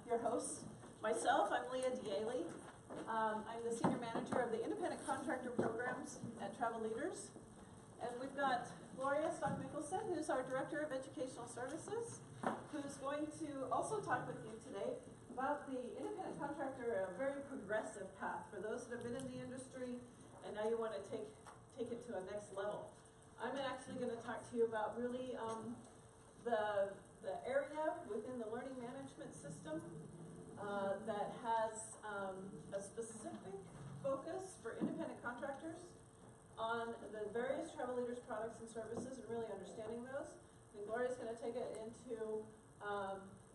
Your host. Myself, I'm Diele. I'm the Senior Manager of the Independent Contractor Programs at Travel Leaders. And we've got Gloria Mickelson, who's our Director of Educational Services, who's going to also talk with you today about the independent contractor, a very progressive path for those that have been in the industry and now you want to take it to a next level. I'm actually going to talk to you about really the area within the learning management system that has a specific focus for independent contractors on the various Travel Leaders products and services and really understanding those. And Gloria's going to take it into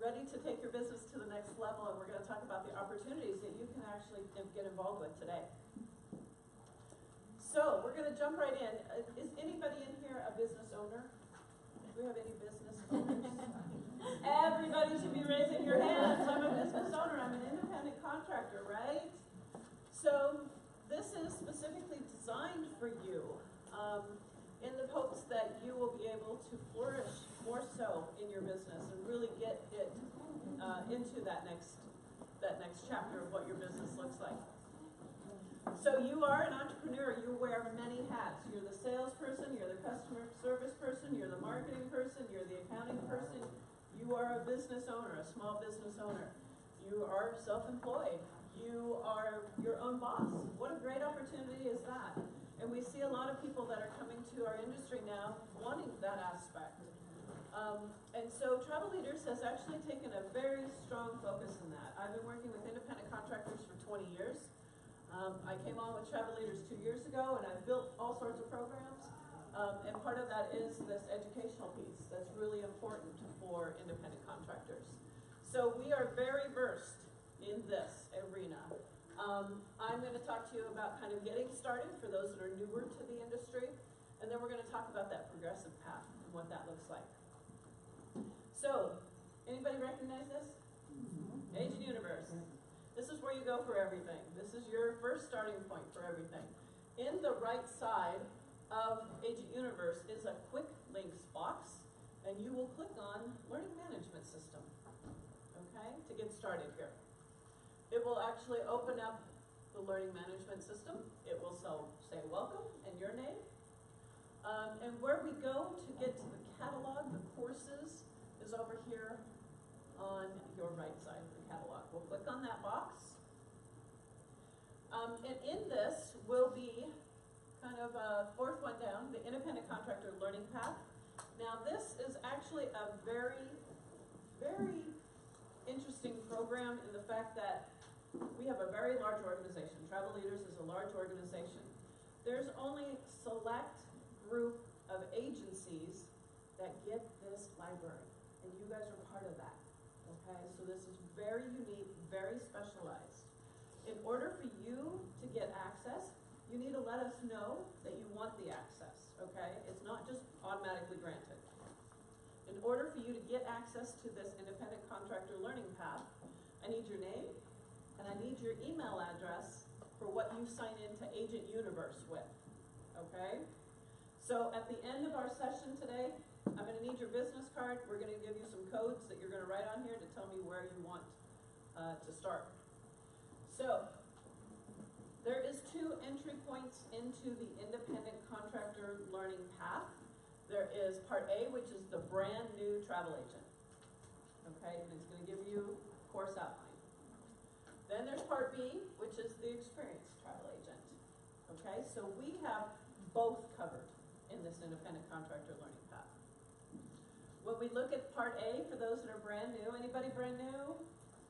ready to take your business to the next level, and we're going to talk about the opportunities that you can actually get involved with today. So we're going to jump right in. Is anybody in here a business owner? Do we have any business owners? Everybody should be raising your hands. I'm a business owner. I'm an independent contractor, right? So this is specifically designed for you in the hopes that you will be able to flourish more so in your business and really get it into that next chapter of what your business looks like. So you are an entrepreneur. You wear many hats. You're the salesperson, you're the customer service person, you're the marketing person, you're the accounting person. You are a business owner, a small business owner. You are self-employed. You are your own boss. What a great opportunity is that? And we see a lot of people that are coming to our industry now wanting that aspect. And so Travel Leaders has actually taken a very strong focus in that. I've been working with independent contractors for 20 years. I came on with Travel Leaders 2 years ago, and I've built all sorts of programs. And part of that is this educational piece that's really important for independent contractors. So we are very versed in this arena. I'm going to talk to you about kind of getting started for those that are newer to the industry, and then we're going to talk about that progressive path and what that looks like. So, anybody recognize this? Agent Universe. This is where you go for everything. This is your first starting point for everything. In the right side of Agent Universe is a quick links box, and you will click on Learning Management System, okay, to get started here. It will actually open up the Learning Management System. It will say welcome and your name. And where we go to get to the catalog, the courses, is over here on your right side of the catalog. We'll click on that box. And in this will be kind of a fourth one down, the Independent Contractor Learning Path. Now this is actually a very, very interesting program in the fact that we have a very large organization. Travel Leaders is a large organization. There's only a select group of agencies that get this library, and you guys are part of that. Okay, so this is very unique, very specialized. In order for you to get access, you need to let us know that you want the access, okay? It's not just automatically granted. In order for you to get access to this independent contractor learning path, I need your name and I need your email address for what you sign into Agent Universe with, okay? So at the end of our session today, I'm going to need your business card. We're going to give you some codes that you're going to write on here to tell me where you want to start. So there is 2 entry points into the independent contractor learning path. There is part A, which is the brand new travel agent. Okay, and it's going to give you course outline. Then there's part B, which is the experienced travel agent. Okay, so we have both covered in this independent contractor learning path. When we look at part A, for those that are brand new, anybody brand new?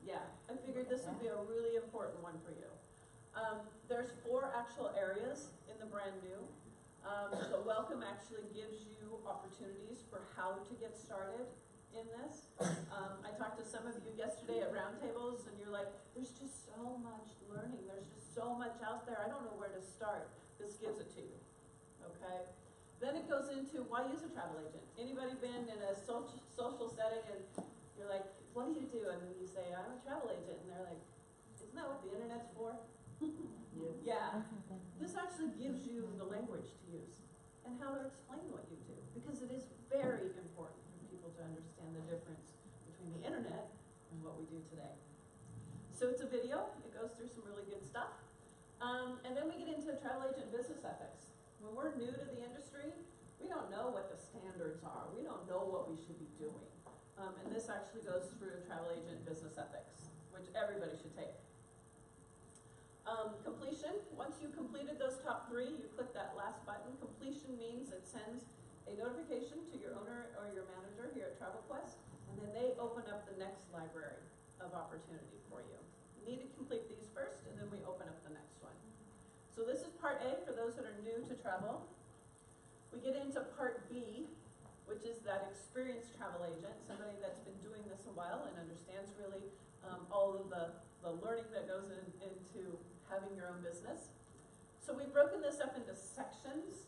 Yeah, I figured this would be a really important one for you. There's 4 actual areas in the brand new. So Welcome actually gives you opportunities for how to get started in this. I talked to some of you yesterday at roundtables, and you're like, there's just so much learning. There's just so much out there. I don't know where to start. This gives it to you, okay? Then it goes into why use a travel agent. Anybody been in a social setting and you're like, what do you do? And then you say, I'm a travel agent. And they're like, isn't that what the internet's for? Yes. Yeah. This actually gives you the language to use and how to explain what you do, because it is very important for people to understand the difference between the internet in what we do today. So it's a video. It goes through some really good stuff. And then we get into travel agent business ethics. When we're new to the industry, we don't know what the standards are. We don't know what we should be doing. And this actually goes through travel agent business ethics, which everybody should take. Completion, once you completed those top 3, you click that last button. Completion means it sends a notification to your owner or your manager here at TravelQuest, and then they open up the next library of opportunity for you. You need to complete these first, and then we open up the next one. So this is part A for those that are new to travel. We get into part B, which is that experienced travel agent, somebody that's been doing this a while and understands really all of the learning that goes into having your own business. So we've broken this up into sections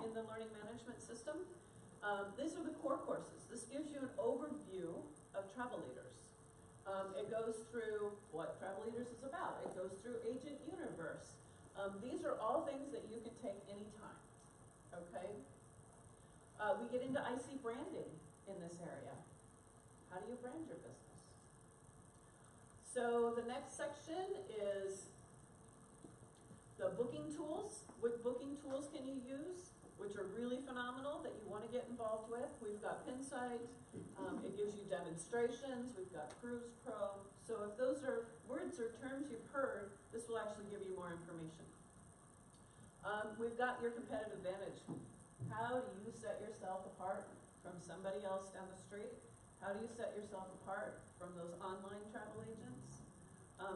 in the learning management system. These are the core courses. This gives you an overview of travel leaders. It goes through what travel leaders is about. It goes through Agent Universe. These are all things that you can take anytime, okay? We get into IC branding in this area. How do you brand your business? So the next section is the booking tools. What booking tools can you use, which are really phenomenal that you want to get involved with? We've got Pinsight. It gives you demonstrations. We've got Cruise Pro. So if those are words or terms you've heard, this will actually give you more information. We've got your competitive advantage. How do you set yourself apart from somebody else down the street? How do you set yourself apart from those online travel agents?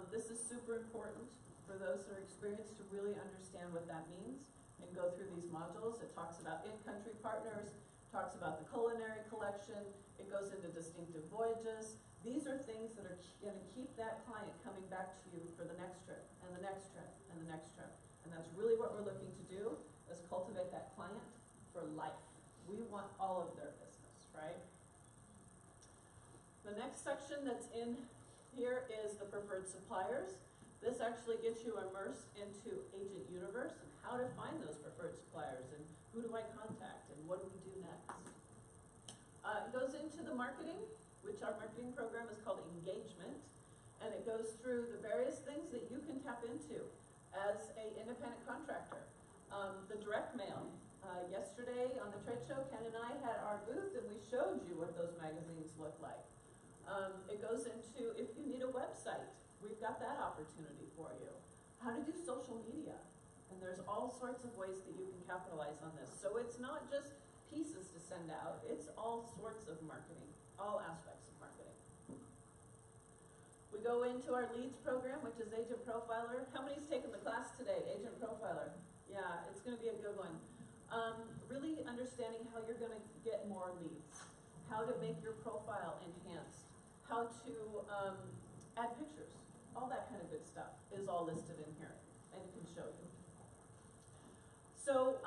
This is super important for those that are experienced to really understand what that means and go through these modules. It talks about in-country partners, talks about the culinary collection, it goes into distinctive voyages. These are things that are going to keep that client coming back to you for the next trip, and the next trip, and the next trip. And that's really what we're looking to do, is cultivate that client for life. We want all of their business, right? The next section that's in here is the preferred suppliers. This actually gets you immersed into Agent Universe and how to find those preferred suppliers and who do I contact and what do we do next. It goes into the marketing, which our marketing program is called Engagement, and it goes through the various things that you can tap into as an independent contractor. The direct mail. Yesterday on the trade show, Ken and I had our booth and we showed you what those magazines look like. It goes into, if you need a website, we've got that opportunity for you. How to do social media. And there's all sorts of ways that you can capitalize on this. So it's not just pieces to send out, it's all sorts of marketing, all aspects of marketing. We go into our leads program, which is Agent Profiler. How many's taken the class today, Agent Profiler? Yeah, it's going to be a good one. Really understanding how you're going to get more leads, how to make your profile enhanced, how to add pictures, all that kind of good stuff is all listed in here and it can show you. So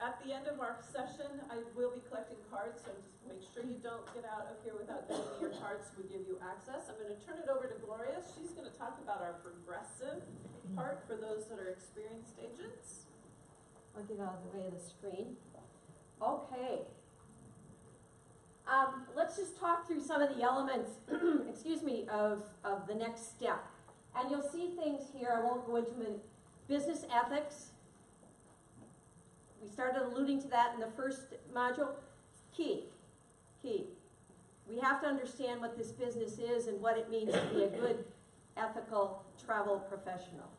at the end of our session, I will be collecting cards, so just make sure you don't get out of here without giving me your cards so we give you access. I'm going to turn it over to Gloria. She's going to talk about our progressive part for those that are experienced agents. I'll get out of the way of the screen. Okay. Let's just talk through some of the elements, excuse me, of the next step. And you'll see things here, I won't go into them. Business ethics. We started alluding to that in the first module. Key. We have to understand what this business is and what it means to be a good, ethical travel professional.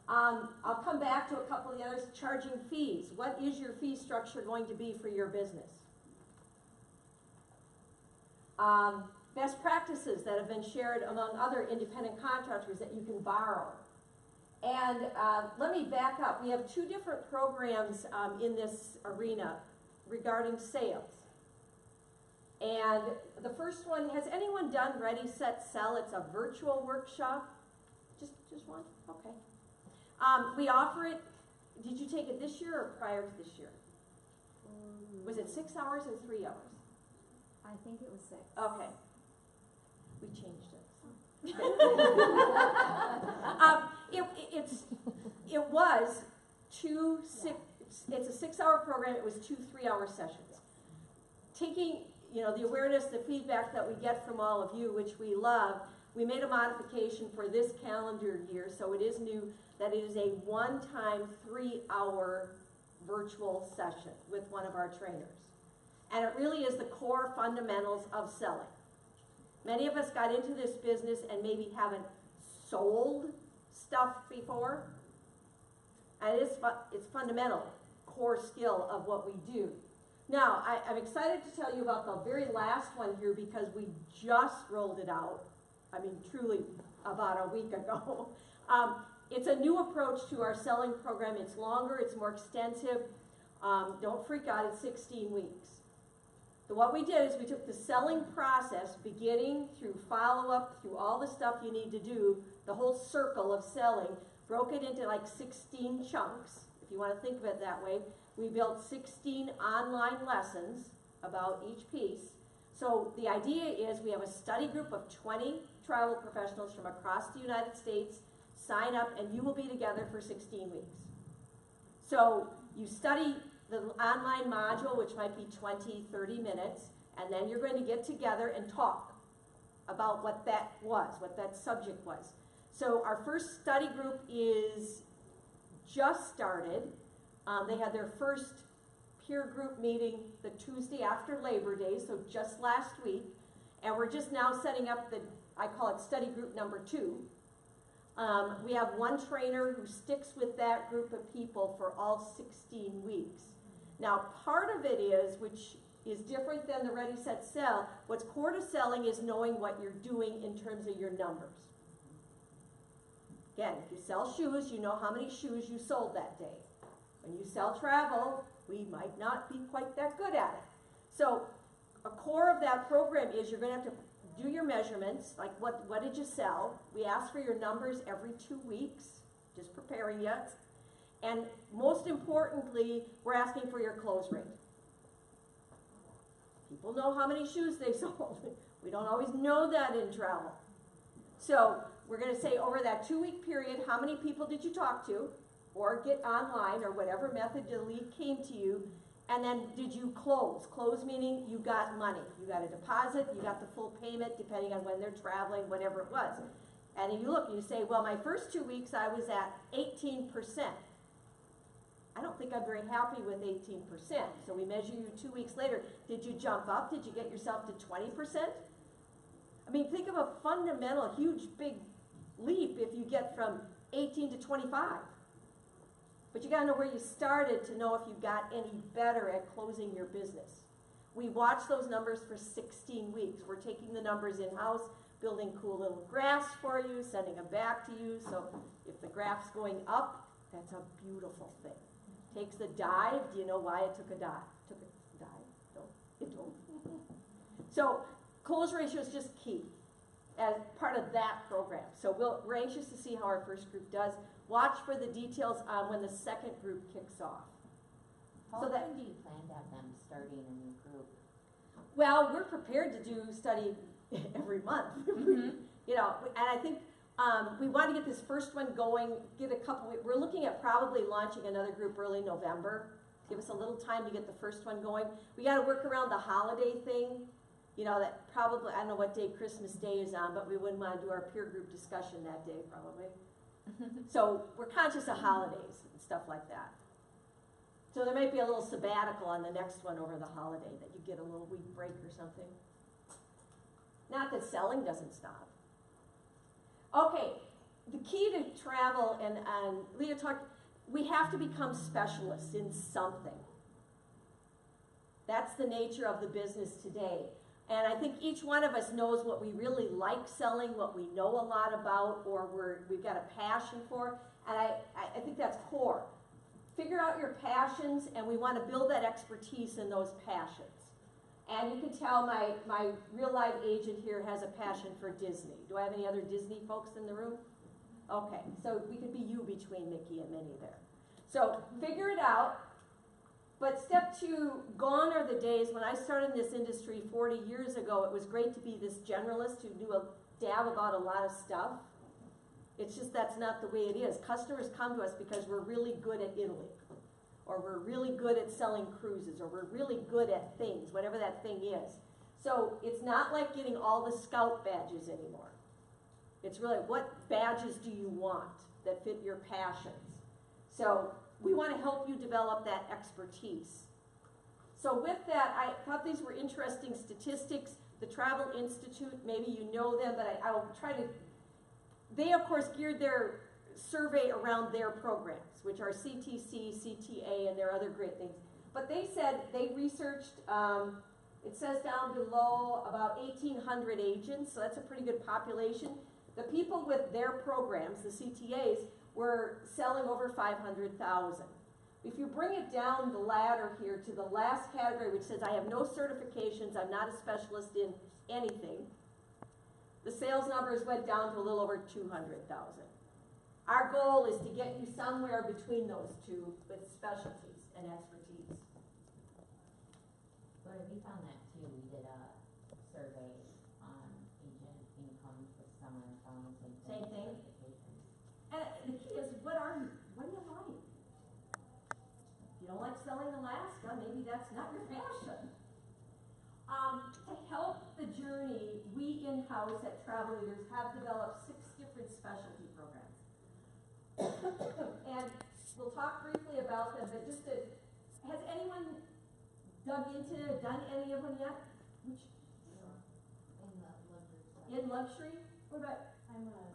I'll come back to a couple of the others. Charging fees. What is your fee structure going to be for your business? Best practices that have been shared among other independent contractors that you can borrow. And let me back up. We have two different programs in this arena regarding sales. And the first one, has anyone done Ready, Set, Sell? It's a virtual workshop. Just one? Okay. We offer it, did you take it this year or prior to this year? Was it 6 hours or 3 hours? I think it was 6. Okay. We changed it. It was it's a 6-hour program. It was 2 3-hour sessions. you know, the awareness, the feedback that we get from all of you, which we love, we made a modification for this calendar year, so it is new, that it is a one-time 3-hour virtual session with one of our trainers. And it really is the core fundamentals of selling. Many of us got into this business and maybe haven't sold stuff before. And it's fundamental, core skill of what we do. Now, I'm excited to tell you about the very last one here because we just rolled it out. I mean, truly about a week ago. It's a new approach to our selling program. It's longer, it's more extensive. Don't freak out, it's 16 weeks. So what we did is we took the selling process, beginning through follow-up, through all the stuff you need to do, the whole circle of selling, broke it into like 16 chunks, if you want to think of it that way. We built 16 online lessons about each piece. So the idea is we have a study group of 20 travel professionals from across the United States. Sign up and you will be together for 16 weeks. So you study the online module, which might be 20, 30 minutes, and then you're going to get together and talk about what that was, what that subject was. So our first study group is just started. They had their first peer group meeting the Tuesday after Labor Day, so just last week, and we're just now setting up the, I call it study group number 2. We have one trainer who sticks with that group of people for all 16 weeks. Now, part of it is, which is different than the Ready, Set, Sell, what's core to selling is knowing what you're doing in terms of your numbers. Again, if you sell shoes, you know how many shoes you sold that day. When you sell travel, we might not be quite that good at it. So, a core of that program is you're going to have to do your measurements, like what did you sell? We ask for your numbers every 2 weeks, just preparing you. And most importantly, we're asking for your close rate. People know how many shoes they sold. We don't always know that in travel. So we're going to say over that 2-week period, how many people did you talk to or get online or whatever method the lead came to you, and then did you close? Close meaning you got money. You got a deposit, you got the full payment depending on when they're traveling, whatever it was. And if you look and you say, well, my first 2 weeks I was at 18%. I don't think I'm very happy with 18%. So we measure you 2 weeks later. Did you jump up? Did you get yourself to 20%? I mean, think of a fundamental, huge, big leap if you get from 18 to 25. But you got to know where you started to know if you got any better at closing your business. We watch those numbers for 16 weeks. We're taking the numbers in-house, building cool little graphs for you, sending them back to you. So if the graph's going up, that's a beautiful thing. Takes the dive. Do you know why it took a dive? Took a dive? No, it don't. So close ratio is just key as part of that program. So we're anxious to see how our first group does. Watch for the details on when the second group kicks off. How often do you plan to have them starting a new group? Well, we're prepared to do study every month. You know, and I think we want to get this first one going, get a couple, we're looking at probably launching another group early November. Give us a little time to get the first one going. We got to work around the holiday thing. You know, that probably, I don't know what day Christmas Day is on, but we wouldn't want to do our peer group discussion that day probably. So we're conscious of holidays and stuff like that. So there might be a little sabbatical on the next one over the holiday that you get a little week break or something. Not that selling doesn't stop. Okay, the key to travel, and Leah talked, we have to become specialists in something. That's the nature of the business today. And I think each one of us knows what we really like selling, what we know a lot about, or we've got a passion for. And I think that's core. Figure out your passions, and we want to build that expertise in those passions. And you can tell my real life agent here has a passion for Disney. Do I have any other Disney folks in the room? Okay, so we could be you between Mickey and Minnie there. So figure it out. But step 2, gone are the days when I started in this industry 40 years ago. It was great to be this generalist who knew a dab about a lot of stuff. It's just that's not the way it is. Customers come to us because we're really good at Italy, or we're really good at selling cruises, or we're really good at things, whatever that thing is. So it's not like getting all the scout badges anymore. It's really, what badges do you want that fit your passions? So we want to help you develop that expertise. So with that, I thought these were interesting statistics. The Travel Institute, maybe you know them, but I'll try to, they of course geared their survey around their programs, which are CTC, CTA, and their other great things. But they said, they researched, it says down below, about 1,800 agents, so that's a pretty good population. The people with their programs, the CTAs, were selling over 500,000. If you bring it down the ladder here to the last category, which says I have no certifications, I'm not a specialist in anything, the sales numbers went down to a little over 200,000. Our goal is to get you somewhere between those two with specialties and expertise. Gloria, we found that too. We did a survey on agent income this summer and found the same thing. Same thing. Certifications. And the key is, what are you? What do you like? If you don't like selling Alaska, maybe that's not your passion. To help the journey, we in-house at Travel Leaders have developed 6 different specialty programs. And we'll talk briefly about them, but just to, has anyone done any of them yet? Which, In the luxury side. in luxury? What about, I'm a